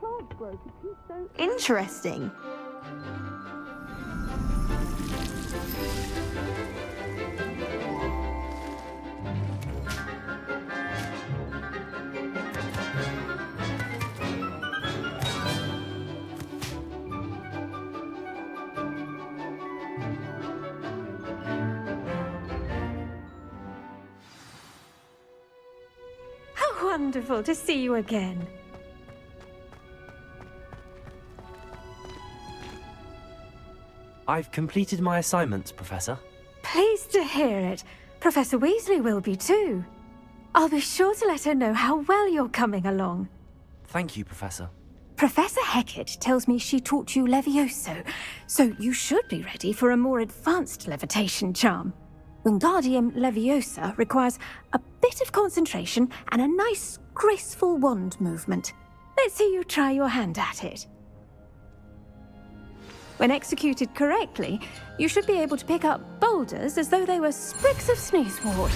plant grow could be so interesting. How wonderful to see you again. I've completed my assignments, Professor. Pleased to hear it. Professor Weasley will be too. I'll be sure to let her know how well you're coming along. Thank you, Professor. Professor Hecat tells me she taught you Levioso, so you should be ready for a more advanced levitation charm. Wingardium Leviosa requires a bit of concentration and a nice, graceful wand movement. Let's see you try your hand at it. When executed correctly, you should be able to pick up boulders as though they were sprigs of sneezewort.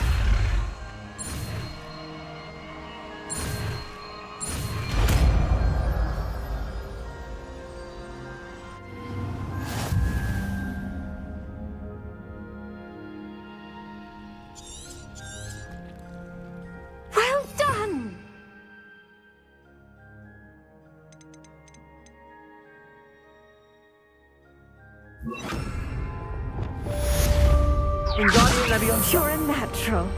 Well done! Wingardium Leviosa. You're a natural.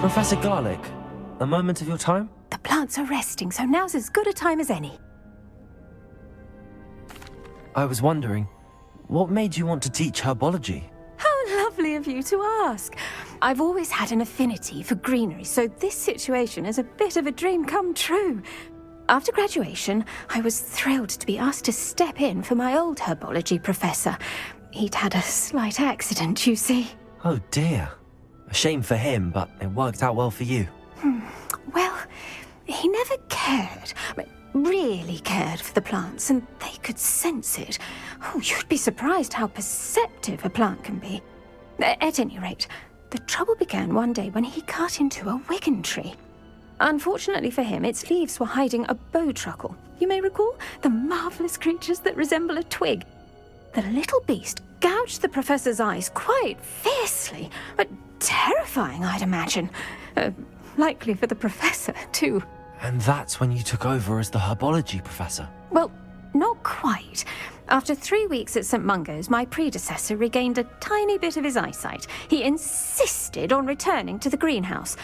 Professor Garlick, a moment of your time? The plants are resting, so now's as good a time as any. I was wondering, what made you want to teach herbology? How lovely of you to ask. I've always had an affinity for greenery, so this situation is a bit of a dream come true. After graduation, I was thrilled to be asked to step in for my old herbology professor. He'd had a slight accident, you see. Oh dear. A shame for him, but it worked out well for you. Well, he never cared, really cared for the plants, and they could sense it. Oh, you'd be surprised how perceptive a plant can be. At any rate, the trouble began one day when he cut into a wigan tree. Unfortunately for him, its leaves were hiding a bowtruckle. You may recall the marvellous creatures that resemble a twig. The little beast gouged the professor's eyes quite fiercely, but terrifying, I'd imagine. Likely for the professor, too. And that's when you took over as the herbology professor? Well, not quite. After 3 weeks at St. Mungo's, my predecessor regained a tiny bit of his eyesight. He insisted on returning to the greenhouse.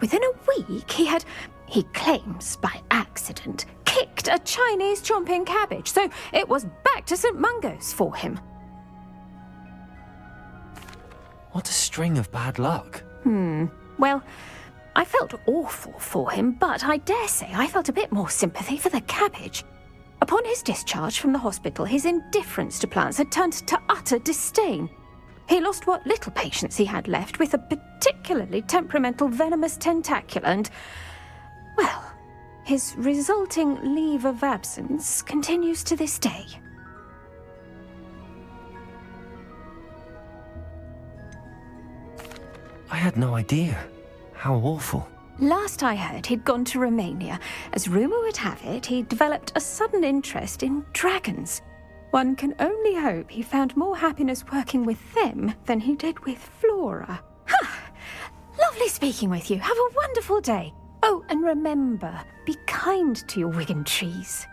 Within a week, he claims by accident, kicked a Chinese chomping cabbage, so it was back to St. Mungo's for him. What a string of bad luck. Well, I felt awful for him, but I dare say I felt a bit more sympathy for the cabbage. Upon his discharge from the hospital, his indifference to plants had turned to utter disdain. He lost what little patience he had left with a particularly temperamental venomous tentacula and, well, his resulting leave of absence continues to this day. I had no idea. How awful. Last I heard, he'd gone to Romania. As rumour would have it, he'd developed a sudden interest in dragons. One can only hope he found more happiness working with them than he did with Flora. Lovely speaking with you. Have a wonderful day. Oh, and remember, be kind to your wigan trees.